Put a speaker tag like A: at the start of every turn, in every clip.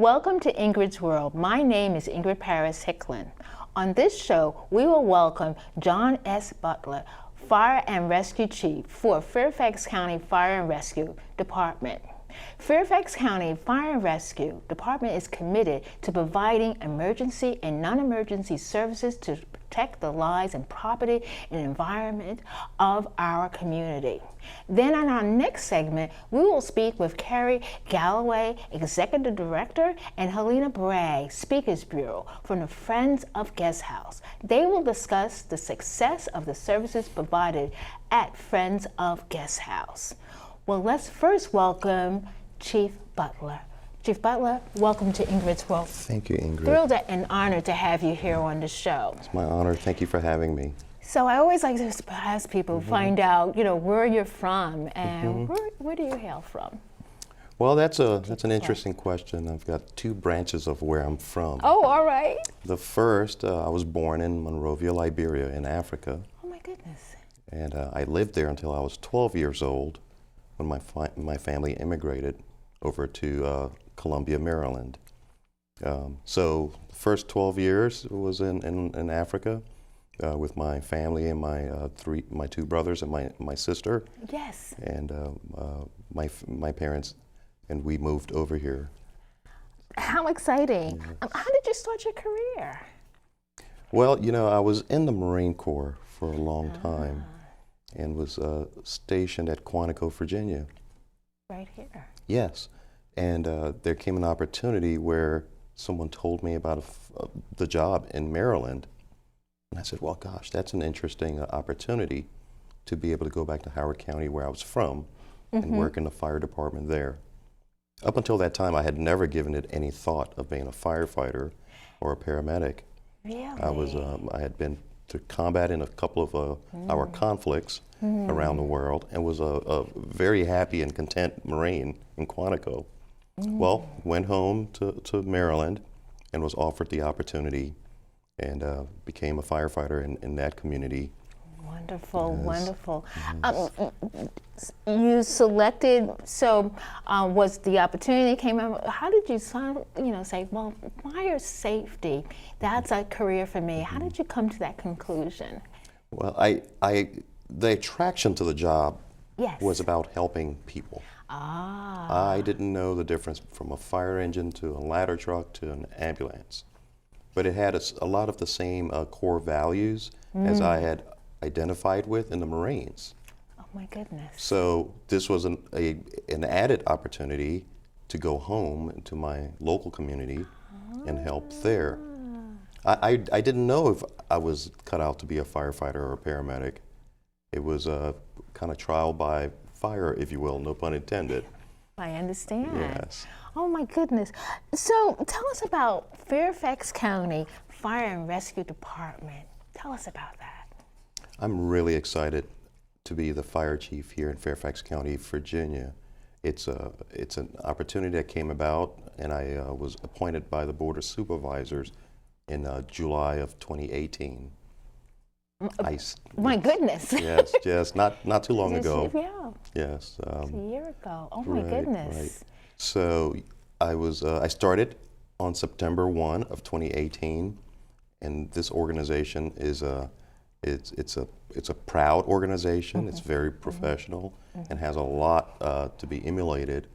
A: Welcome to Ingrid's World. My name is Ingrid Paris Hicklin. On this show, we will welcome John S. Butler, Fire and Rescue Chief for Fairfax County Fire and Rescue Department. Fairfax County Fire and Rescue Department is committed to providing emergency and non-emergency services to protect the lives and property and environment of our community. Then in our next segment, we will speak with Kari, Galloway, Executive Director, and Helena, Bragg, Speakers Bureau from the Friends of Guest House. They will discuss the success of the services provided at Friends of Guest House. Well, let's first welcome Chief Butler. Chief Butler, welcome to Ingrid's World.
B: Thank you, Ingrid.
A: Thrilled and honored to have you here on the show.
B: It's my honor. Thank you for having me.
A: So I always like to ask people, find out, where you're from and where do you hail from?
B: Well, that's an interesting question. I've got two branches of where I'm from.
A: Oh, all right.
B: The first, I was born in Monrovia, Liberia, in Africa.
A: Oh my goodness.
B: And I lived there until I was 12 years old when my family immigrated over to Columbia, Maryland. So the first 12 years was in Africa with my family and my two brothers and my sister.
A: Yes.
B: And my parents, and we moved over here.
A: How exciting. How did you start your career?
B: Well, I was in the Marine Corps for a long time and was stationed at Quantico, Virginia.
A: Right here.
B: Yes. And there came an opportunity where someone told me about the job in Maryland. And I said, well, gosh, that's an interesting opportunity to be able to go back to Howard County, where I was from, and work in the fire department there. Up until that time, I had never given it any thought of being a firefighter or a paramedic.
A: Really?
B: I had been to combat in a couple of our conflicts around the world, and was a very happy and content Marine in Quantico. Well, went home to Maryland and was offered the opportunity and became a firefighter in that community.
A: Wonderful,
B: Yes.
A: Wonderful. You selected, was the opportunity came up, how did you say, well, fire safety, that's a career for me. How did you come to that conclusion?
B: Well, the attraction to the job
A: Yes.
B: was about helping people. I didn't know the difference from a fire engine to a ladder truck to an ambulance. But it had a lot of the same core values as I had identified with in the Marines.
A: Oh my goodness.
B: So this was an added opportunity to go home to my local community and help there. I didn't know if I was cut out to be a firefighter or a paramedic. It was a kind of trial by fire, if you will, no pun intended.
A: I understand.
B: Yes.
A: Oh my goodness. So tell us about Fairfax County Fire and Rescue Department. Tell us about that.
B: I'm really excited to be the fire chief here in Fairfax County, Virginia. It's an opportunity that came about, and I was appointed by the Board of Supervisors in July of 2018.
A: My goodness.
B: Yes, just not too long ago.
A: Yeah.
B: Yes.
A: A year ago. Oh my
B: Right,
A: goodness.
B: right. So I started on September 1 of 2018, and this organization is it's a proud organization. It's very professional and has a lot to be emulated,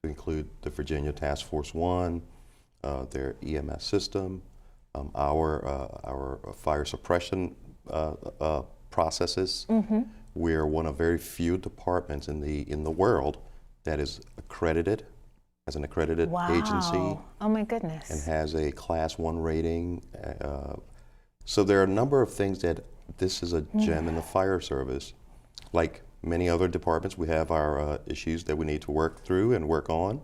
B: to include the Virginia Task Force 1, their EMS system, our fire suppression processes. We're one of very few departments in the world that is accredited as an accredited agency.
A: Oh my goodness.
B: And has a Class 1 rating. So there are a number of things that this is a gem in the fire service. Like many other departments, we have our issues that we need to work through and work on.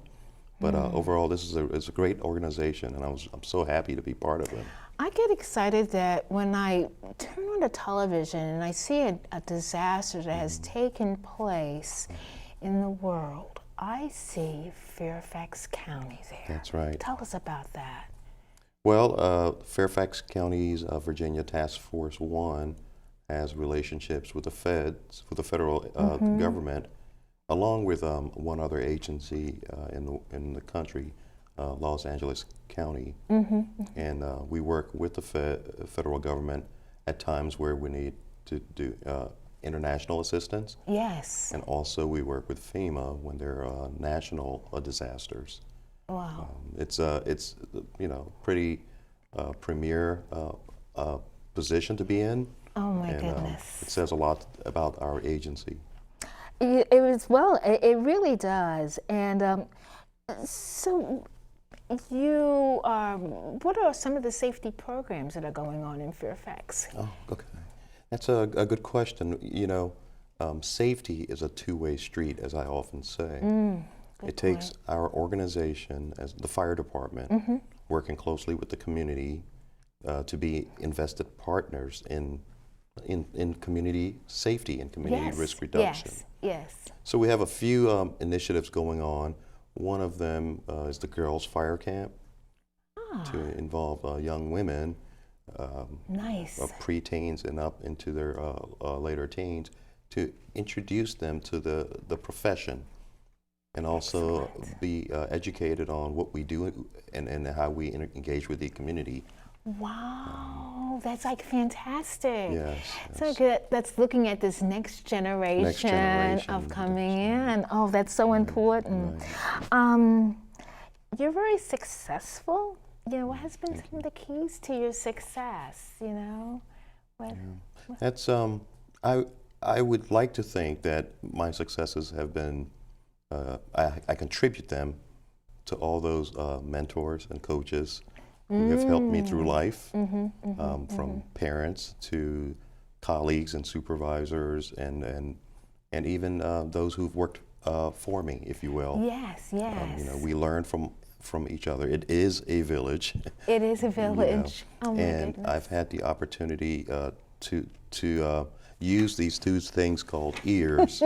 B: But overall, this is a great organization, and I'm so happy to be part of it.
A: I get excited that when I turn on the television and I see a disaster that has taken place in the world, I see Fairfax County there.
B: That's right.
A: Tell us about that.
B: Well, Fairfax County's Virginia Task Force 1 has relationships with the feds, with the federal government, along with one other agency in the country, Los Angeles County, and we work with the federal government at times where we need to do international assistance.
A: Yes.
B: And also we work with FEMA when there are national disasters.
A: Wow.
B: It's pretty premier position to be in.
A: Oh my
B: and,
A: goodness.
B: it says a lot about our agency.
A: It really does. And so you are, what are some of the safety programs that are going on in Fairfax?
B: Oh, okay. That's a good question. Safety is a two-way street, as I often say. It takes our organization, as the fire department, working closely with the community to be invested partners in community safety and community risk reduction.
A: Yes.
B: So we have a few initiatives going on. One of them is the Girls Fire Camp to involve young women,
A: Nice.
B: preteens and up into their later teens, to introduce them to the profession and also be educated on what we do and how we engage with the community.
A: Wow, that's like fantastic.
B: Yes.
A: So good. That's looking at this next generation of coming in. Oh, that's so important.
B: Right.
A: You're very successful. What has been some of the keys to your success?
B: That's I would like to think that my successes have been I contribute them to all those mentors and coaches who have helped me through life, from parents to colleagues and supervisors and even those who've worked for me, if you will.
A: Yes.
B: We learn from each other. It is a village.
A: It is a village. Oh my
B: and
A: goodness.
B: I've had the opportunity to use these two things called ears,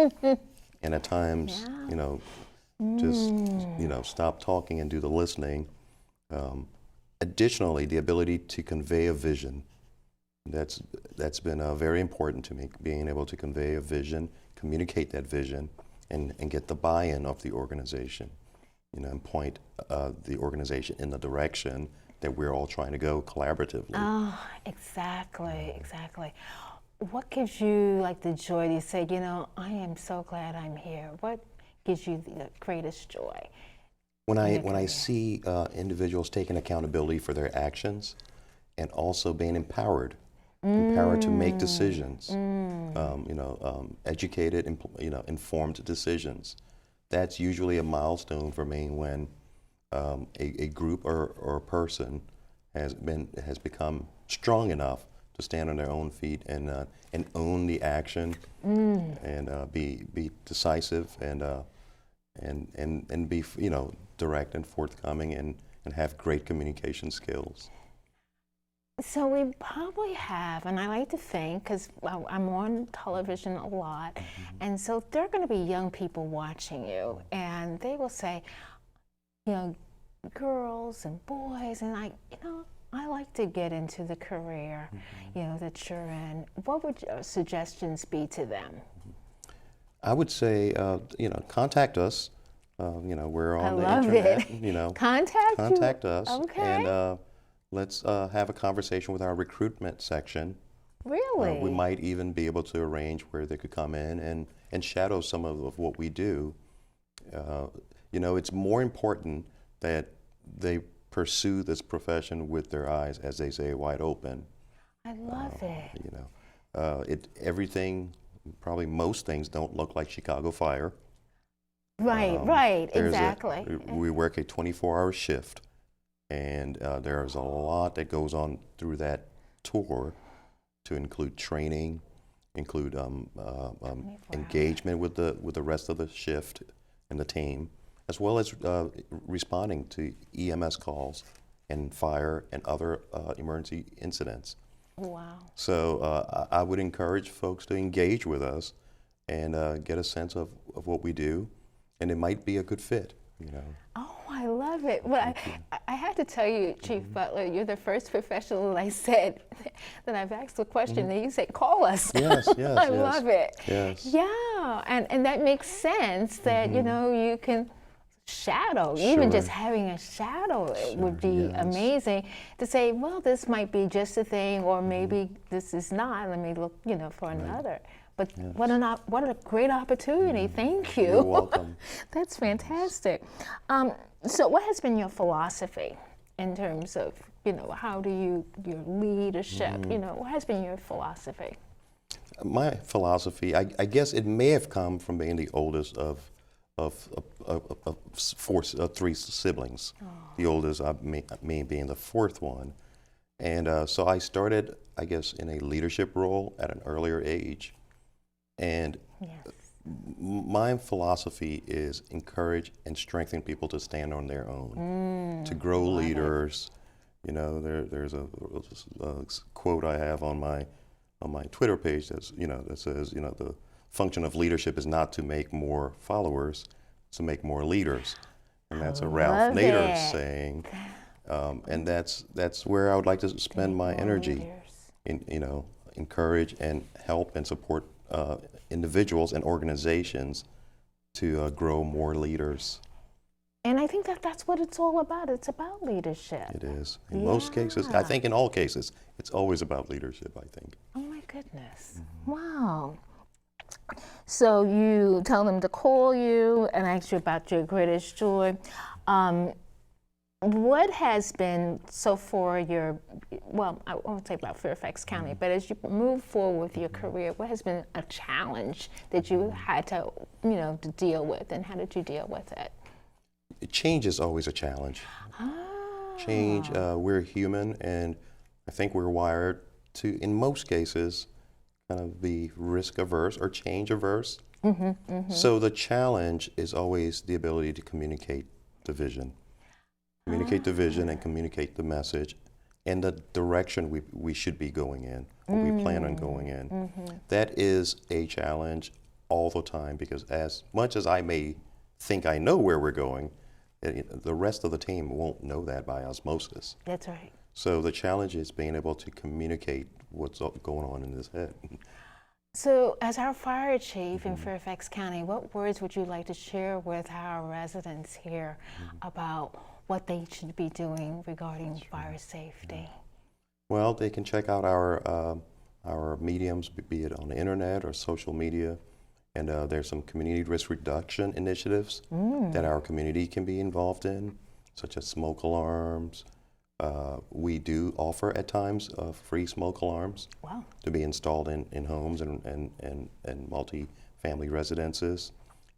B: and at times, just stop talking and do the listening. Additionally, the ability to convey a vision. That's been very important to me, being able to convey a vision, communicate that vision, and get the buy-in of the organization, and point the organization in the direction that we're all trying to go collaboratively.
A: Oh, exactly. What gives you like the joy to say, I am so glad I'm here? What gives you the greatest joy?
B: When I see individuals taking accountability for their actions and also being empowered to make decisions, educated, informed decisions, that's usually a milestone for me when a group or a person has become strong enough to stand on their own feet and own the action and be decisive and be direct and forthcoming and have great communication skills.
A: So we probably have, and I like to think, because I'm on television a lot, and so there are going to be young people watching you, and they will say, girls and boys, and I like to get into the career, that you're in. What would your suggestions be to them?
B: I would say, contact us. We're on the internet. Contact us.
A: Okay.
B: And let's have a conversation with our recruitment section.
A: Really?
B: We might even be able to arrange where they could come in and shadow some of what we do. It's more important that they pursue this profession with their eyes, as they say, wide open.
A: I love it.
B: Everything, probably most things don't look like Chicago Fire.
A: Right, exactly.
B: We work a 24-hour shift, and there's a lot that goes on through that tour, to include training, include engagement with the rest of the shift and the team, as well as responding to EMS calls and fire and other emergency incidents.
A: Wow.
B: So I would encourage folks to engage with us and get a sense of what we do, and it might be a good fit,
A: Oh, I love it. Well, I had to tell you, Chief Butler, you're the first professional that I said that I've asked a question and you said, call us.
B: Yes.
A: I love it.
B: Yes.
A: Yeah, and that makes sense that, you can shadow. Even just
B: Sure.
A: having a shadow it would
B: Sure,
A: be
B: yes.
A: amazing to say, well, this might be just a thing, or maybe this is not. Let me look, for another. But what a great opportunity. Thank you.
B: You're welcome.
A: That's fantastic. So what has been your philosophy in terms of, how do your leadership, what has been your philosophy?
B: My philosophy, I guess it may have come from being the oldest of three siblings. The oldest, me being the fourth one. And so I started, I guess, in a leadership role at an earlier age. And
A: Yes.
B: my philosophy is encourage and strengthen people to stand on their own, to grow leaders. There's a quote I have on my Twitter page that says, the function of leadership is not to make more followers, it's to make more leaders. And that's a Ralph
A: love
B: Nader
A: it.
B: saying. And that's where I would like to spend my energy,
A: Leaders.
B: Encourage and help and support individuals and organizations to grow more leaders.
A: And I think that's what it's all about. It's about leadership.
B: It is. In most cases, I think in all cases, it's always about leadership, I think.
A: Oh my goodness. Wow. So you tell them to call you and ask you about your greatest joy. What has been so far I won't say about Fairfax County, but as you move forward with your career, what has been a challenge that you had to, to deal with, and how did you deal with it?
B: Change is always a challenge. Change, we're human, and I think we're wired to, in most cases, kind of be risk averse or change averse. So the challenge is always the ability to communicate the vision. Communicate the vision and communicate the message and the direction we should be going in, or we plan on going in. That is a challenge all the time, because as much as I may think I know where we're going, the rest of the team won't know that by osmosis.
A: That's right.
B: So the challenge is being able to communicate what's going on in his head.
A: So as our fire chief in Fairfax County, what words would you like to share with our residents here about what they should be doing regarding fire safety?
B: Well, they can check out our mediums, be it on the internet or social media. And there's some community risk reduction initiatives that our community can be involved in, such as smoke alarms. We do offer at times free smoke alarms to be installed in homes and multi-family residences,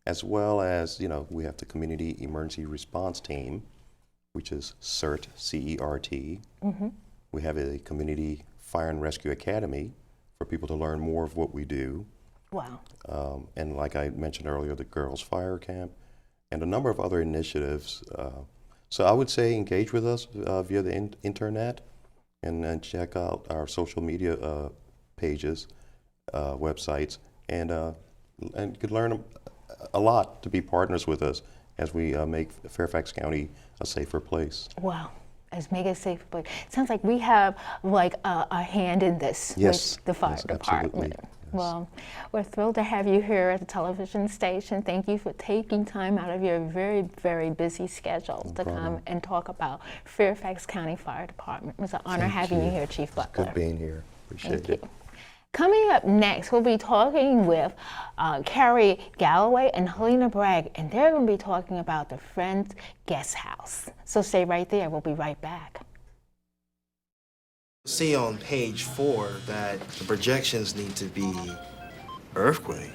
B: as well as, we have the Community Emergency Response Team, which is CERT, C-E-R-T. We have a Community Fire and Rescue Academy for people to learn more of what we do.
A: Wow.
B: And like I mentioned earlier, the Girls Fire Camp, and a number of other initiatives. So I would say engage with us via the internet, and check out our social media pages, websites, and could learn a lot to be partners with us as we make Fairfax County a safer place.
A: Wow. As make it safe place. Sounds like we have a hand in this with the fire department.
B: Yes.
A: Well, we're thrilled to have you here at the television station. Thank you for taking time out of your very, very busy schedule to come and talk about Fairfax County Fire Department. It was an honor having you here, Chief Butler.
B: Good being here. Appreciate it.
A: Coming up next, we'll be talking with Kari, Galloway, and Helena Bragg, and they're going to be talking about the Friends Guest House. So stay right there. We'll be right back.
C: See on page 4 that the projections need to be earthquake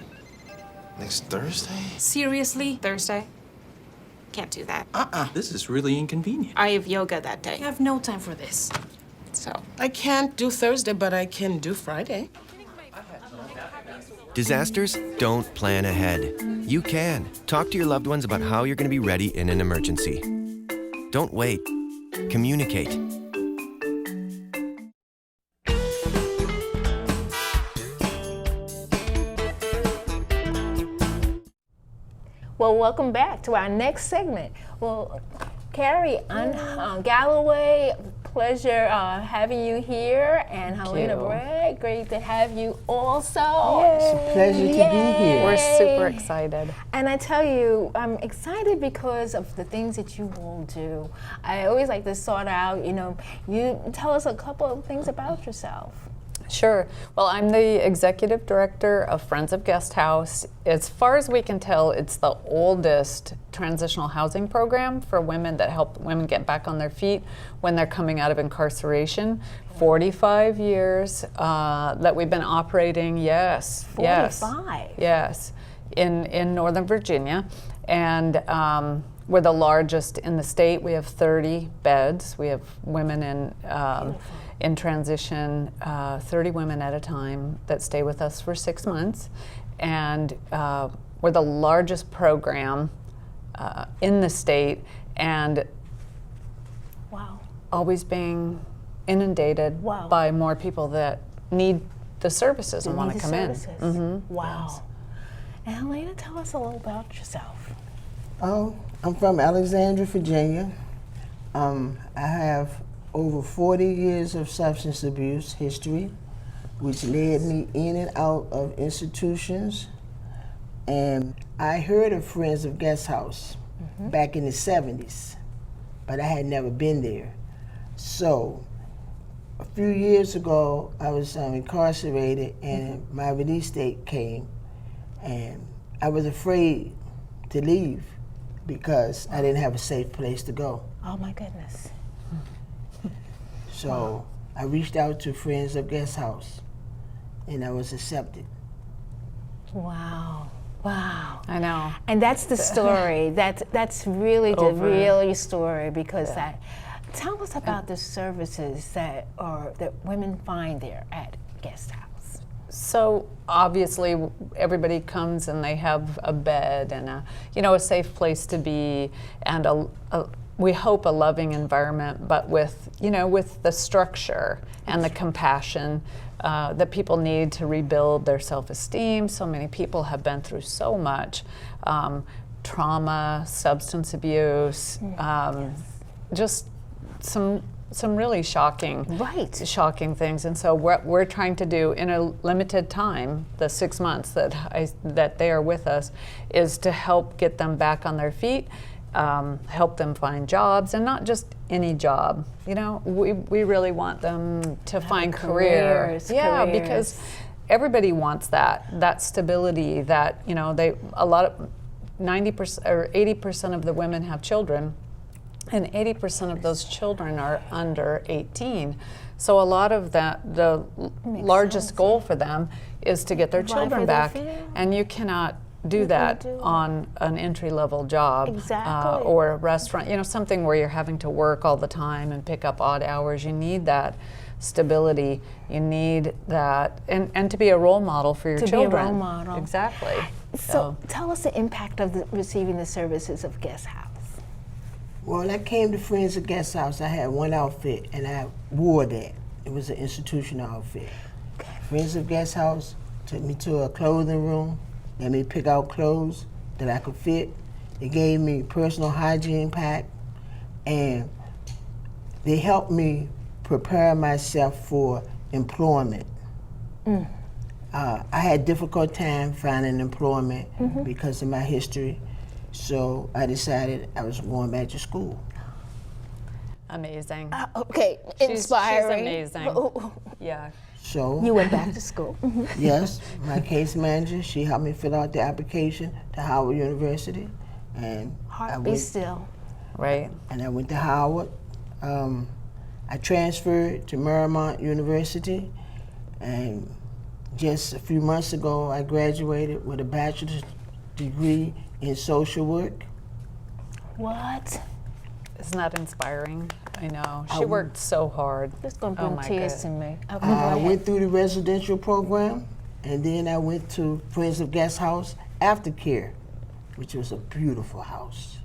C: next Thursday.
D: Seriously? Thursday? Can't do that.
E: This is really inconvenient.
D: I have yoga that day. I have no time for this. So.
F: I can't do Thursday, but I can do Friday.
G: Disasters don't plan ahead. You can. Talk to your loved ones about how you're going to be ready in an emergency. Don't wait. Communicate.
A: Well, welcome back to our next segment. Well, Kari, Galloway, pleasure having you here. And Helena
H: you.
A: Bragg, great to have you also.
H: It's a
I: pleasure to be here.
H: We're super excited.
A: And I tell you, I'm excited because of the things that you all do. I always like to sort out, you tell us a couple of things about yourself.
H: Sure. Well, I'm the executive director of Friends of Guest House. As far as we can tell, it's the oldest transitional housing program for women that help women get back on their feet when they're coming out of incarceration. 45 years that we've been operating, yes.
A: 45?
H: Yes, in Northern Virginia. And we're the largest in the state. We have 30 beds. We have women in transition, 30 women at a time that stay with us for 6 months. And we're the largest program in the state, and
A: Wow.
H: always being inundated
A: Wow.
H: by more people that need the services and want to come in.
A: Wow. And Helena, tell us a little about yourself.
I: Oh, I'm from Alexandria, Virginia. I have over 40 years of substance abuse history, which led me in and out of institutions. And I heard of Friends of Guest House back in the 70s, but I had never been there. So a few years ago, I was incarcerated and my release date came, and I was afraid to leave because I didn't have a safe place to go.
A: Oh my goodness.
I: So I reached out to Friends of Guest House, and I was accepted.
A: Wow. Wow.
H: I know.
A: And that's the story. That's really the real story, because that. Tell us about the services that women find there at Guest House.
H: So obviously everybody comes and they have a bed and a safe place to be, and we hope a loving environment, but with the structure and the compassion that people need to rebuild their self-esteem. So many people have been through so much trauma, substance abuse, just some really shocking things. And so what we're trying to do in a limited time, the 6 months that they are with us, is to help get them back on their feet, help them find jobs, and not just any job. We really want them to find careers. Yeah, because everybody wants that stability. That 90% or 80% of the women have children, and 80% of those children are under 18. So a lot of that, the largest goal for them is to get their children back, and you cannot do that on an entry-level job or a restaurant, something where you're having to work all the time and pick up odd hours. You need that stability. You need that, and to be a role model for your children.
A: To be a role model.
H: Exactly.
A: So tell us the impact of receiving the services of Guest House.
I: Well, I came to Friends of Guest House. I had one outfit, and I wore that. It was an institutional outfit. Friends of Guest House took me to a clothing room, let me pick out clothes that I could fit. They gave me personal hygiene pack, and they helped me prepare myself for employment. I had difficult time finding employment because of my history, so I decided I was going back to school.
H: Amazing.
A: Okay, inspiring.
H: She's amazing. Yeah.
I: So
A: You went back to school.
I: yes, my case manager, she helped me fill out the application to Howard University, and
A: Heart be still.
H: Right.
I: And I went to Howard. I transferred to Marymount University, and just a few months ago, I graduated with a bachelor's degree in social work.
A: What?
H: Isn't that inspiring? I know. She worked so hard.
A: It's going to bring tears to me. Okay,
I: I went through the residential program, and then I went to Friends of Guest House Aftercare, which was a beautiful house.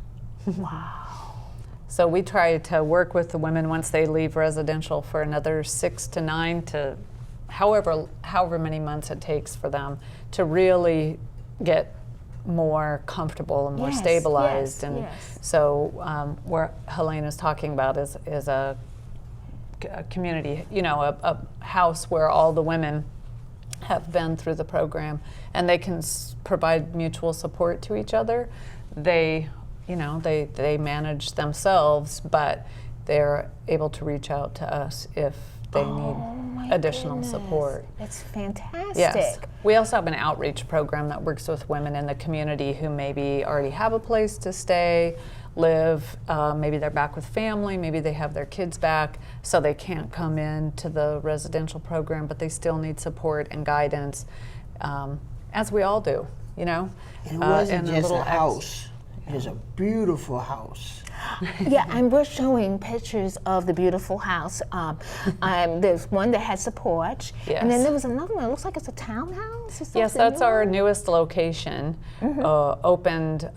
A: Wow.
H: So we try to work with the women once they leave residential for another 6 to 9 to however many months it takes for them to really get more comfortable and more stabilized. So where Helena's talking about is a a community, a house where all the women have been through the program, and they can provide mutual support to each other. They manage themselves, but they're able to reach out to us if they need additional support.
A: That's fantastic.
H: Yes. We also have an outreach program that works with women in the community who maybe already have a place to stay, live, maybe they're back with family, maybe they have their kids back, so they can't come in to the residential program, but they still need support and guidance, as we all do,
I: And it wasn't just a
H: house.
I: house. It was a beautiful house.
A: Yeah, and we're showing pictures of the beautiful house. There's one that has a porch, and then there was another one. It looks like it's a townhouse.
H: Yes, that's our newest location. Opened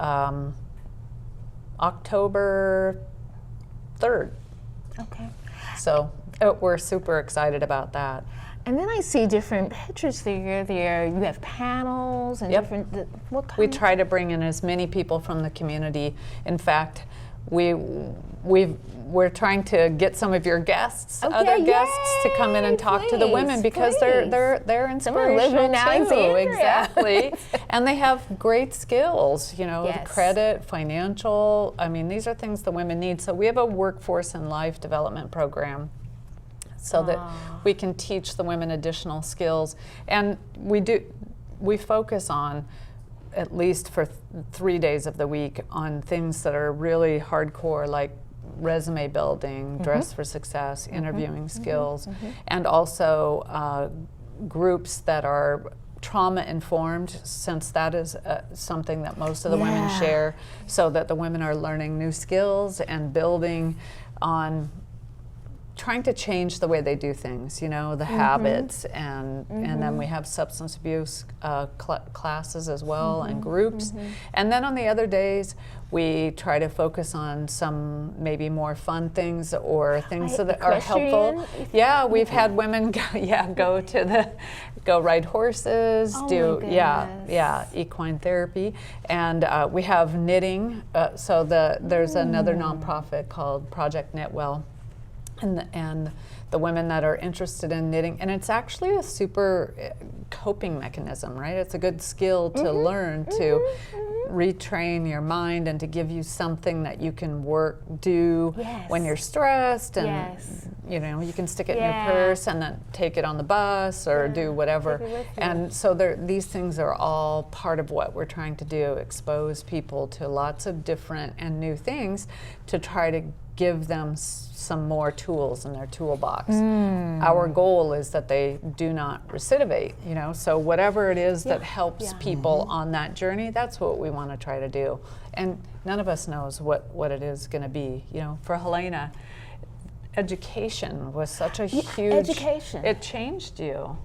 H: October 3rd.
A: Okay.
H: So we're super excited about that.
A: And then I see different pictures there. You have panels and different. What kind?
H: We try to bring in as many people from the community. In fact, we're trying to get some of your guests, other guests, to come in and talk to the women because they're inspirational
A: in
H: too.
A: Alexandria.
H: Exactly, and they have great skills. Credit, financial. I mean, these are things the women need. So we have a workforce and life development program, so that we can teach the women additional skills, and we focus on, at least for 3 days of the week, on things that are really hardcore, like resume building, dress for success, interviewing skills, and also groups that are trauma informed, since that is something that most of the women share, so that the women are learning new skills and building on trying to change the way they do things, the habits, and then we have substance abuse classes as well, and groups. And then on the other days, we try to focus on some maybe more fun things or things that are helpful. Yeah, we've had women go ride horses, equine therapy, and we have knitting. So there's another nonprofit called Project Knitwell. And the women that are interested in knitting, and it's actually a super coping mechanism, right? It's a good skill to learn to retrain your mind and to give you something that you can do when you're stressed, and you can stick it in your purse and then take it on the bus or do whatever. And so these things are all part of what we're trying to do: expose people to lots of different and new things to try to give them some more tools in their toolbox. Our goal is that they do not recidivate, so whatever it is that helps people on that journey, that's what we want to try to do. And none of us knows what it is going to be. For Helena, education was such a huge...
A: Education.
H: It changed you.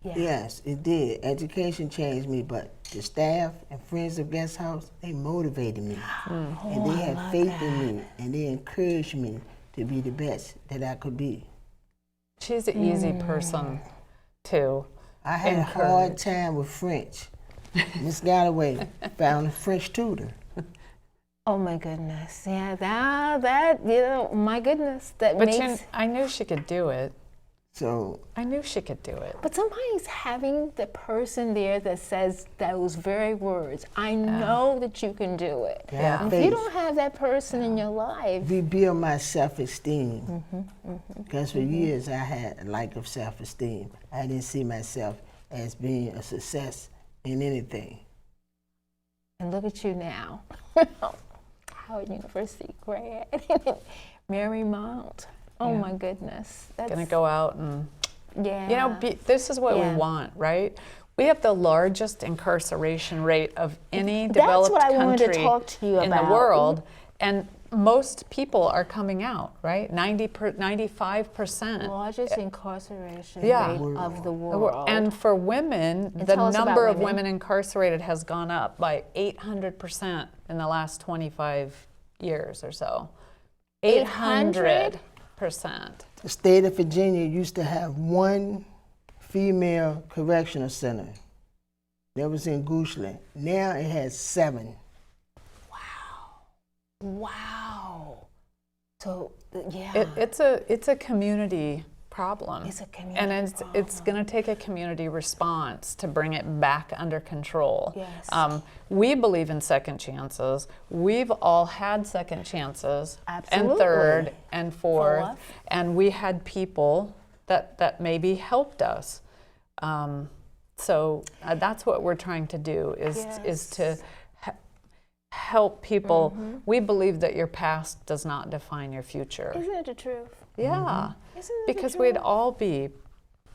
I: Yes, it did. Education changed me, but the staff and friends of Guest House, they motivated me. And they had faith in me, and they encouraged me to be the best that I could be.
H: She's an easy person to
I: I had a hard time with French. Miss Galloway found a French tutor.
A: Oh my goodness! Yeah, that my goodness, that
H: but
A: makes.
H: I knew she could do it.
I: So
H: I knew she could do it.
A: But sometimes having the person there that says those very words, I know that you can do it.
I: Yeah.
A: If you don't have that person in your life,
I: rebuild my self-esteem. Because for years I had a lack of self-esteem. I didn't see myself as being a success in anything.
A: And look at you now. Howard University grad, Marymount. Oh my goodness. That's
H: gonna go out and, this is what we want, right? We have the largest incarceration rate of any developed
A: That's what I wanted
H: country
A: to talk to you
H: in
A: about.
H: the world, and most people are coming out, right? 95%.
A: Largest incarceration rate of the world.
H: And for women,
A: And
H: the
A: tell us about
H: number of
A: women.
H: women incarcerated has gone up by 800% in the last 25 years or so. 800%.
I: The state of Virginia used to have one female correctional center. That was in Goochland. Now it has 7.
A: Wow. So, yeah.
H: It's a community problem.
A: It's a community
H: and it's going to take a community response to bring it back under control.
A: Yes.
H: We believe in second chances. We've all had second chances,
A: Absolutely.
H: and third and fourth,
A: Fourth.
H: and we had people that maybe helped us. So that's what we're trying to do is to help people. We believe that your past does not define your future.
A: Isn't it the truth?
H: Yeah,
A: Isn't it the
H: because
A: truth?
H: we'd all be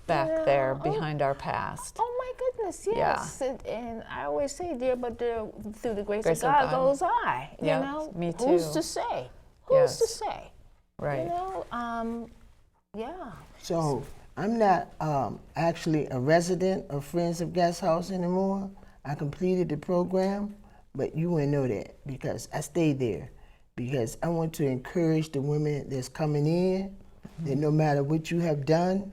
H: back there
A: Yeah.
H: behind our past.
A: Oh my goodness, yes. And I always say, dear, but through the grace of
H: Grace of
A: God
H: God.
A: goes I.
H: Yeah,
A: You know,
H: me
A: Who's
H: too.
A: to say? Who's to
H: Yes.
A: say?
H: Right.
A: You know, yeah.
I: So I'm not actually a resident of Friends of Guest House anymore. I completed the program, but you wouldn't know that because I stayed there because I want to encourage the women that's coming in that no matter what you have done,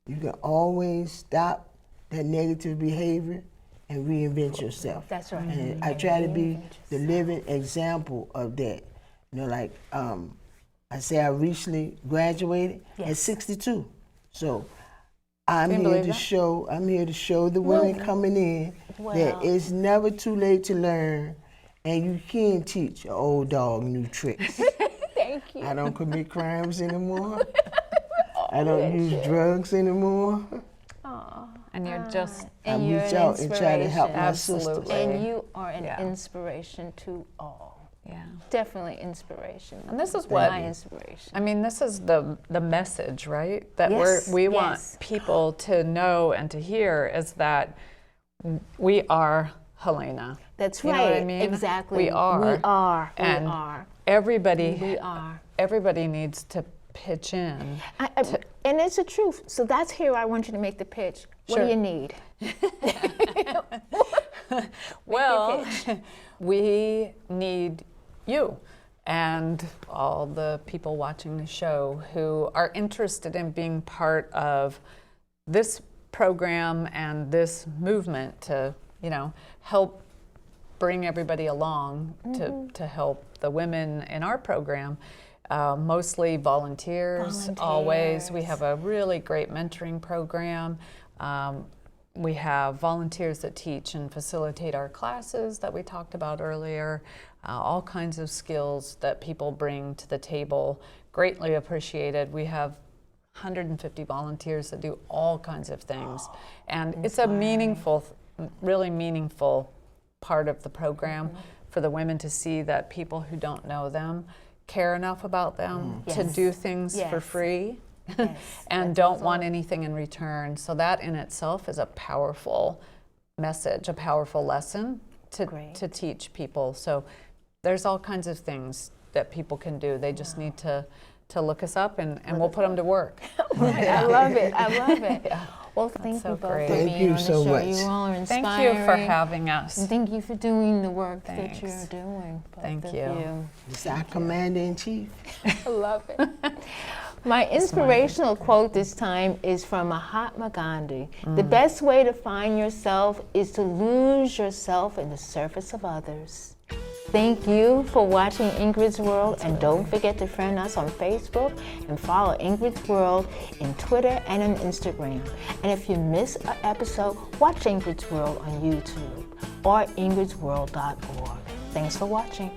I: you can always stop that negative behavior and reinvent yourself.
A: That's right.
I: And I try to be the living example of that. You know, like I say I recently graduated at 62. So I'm
H: Can you
I: here
H: believe
I: to
H: that?
I: I'm here to show the women coming in that it's never too late to learn, and you can teach an old dog new tricks.
A: Thank you.
I: I don't commit crimes anymore. I don't use drugs anymore.
H: And you're just
I: I
A: And you're
I: reach
A: an
I: out and try to help my
H: Absolutely.
I: sisters.
A: And you are an
H: Yeah.
A: inspiration to all.
H: yeah.
A: Definitely inspiration.
H: And this is what
A: my inspiration.
H: I mean. This is the message, right? That
A: Yes,
H: we
A: yes.
H: want people to know and to hear is that we are Helena.
A: That's
H: You
A: right.
H: know what I mean?
A: Exactly.
H: We are.
A: We are.
H: And
A: we are.
H: Everybody.
A: We are.
H: Everybody needs to pitch in.
A: And it's the truth. So that's here I want you to make the pitch. What
H: Sure.
A: do you need?
H: Well, we need you and all the people watching the show who are interested in being part of this program and this movement to, help bring everybody along to help the women in our program. Mostly volunteers, always. We have a really great mentoring program. We have volunteers that teach and facilitate our classes that we talked about earlier. All kinds of skills that people bring to the table, greatly appreciated. We have 150 volunteers that do all kinds of things. And it's a meaningful, really meaningful part of the program for the women to see that people who don't know them care enough about them to
A: Yes.
H: do things for
A: Yes.
H: free
A: Yes,
H: and
A: that's
H: don't want anything in return. So that in itself is a powerful message, a powerful lesson
A: Great.
H: to teach people. So there's all kinds of things that people can do. They just need to look us up and we'll put them to work.
A: I love it. I love it. Well, thank
H: so
A: you both
H: great.
A: for
I: Thank
A: being
I: you
A: on the
I: so
A: show.
I: much.
A: You all are inspiring.
H: Thank you for having us.
A: And thank you for doing the work that
H: Thanks.
A: you're doing. both
H: Thank
A: of
H: you.
I: It's our commander-in-chief.
A: I love it. My inspirational quote this time is from Mahatma Gandhi. The best way to find yourself is to lose yourself in the service of others. Thank you for watching Ingrid's World, and don't forget to friend us on Facebook and follow Ingrid's World in Twitter and on Instagram. And if you miss an episode, watch Ingrid's World on YouTube or ingridsworld.org. Thanks for watching.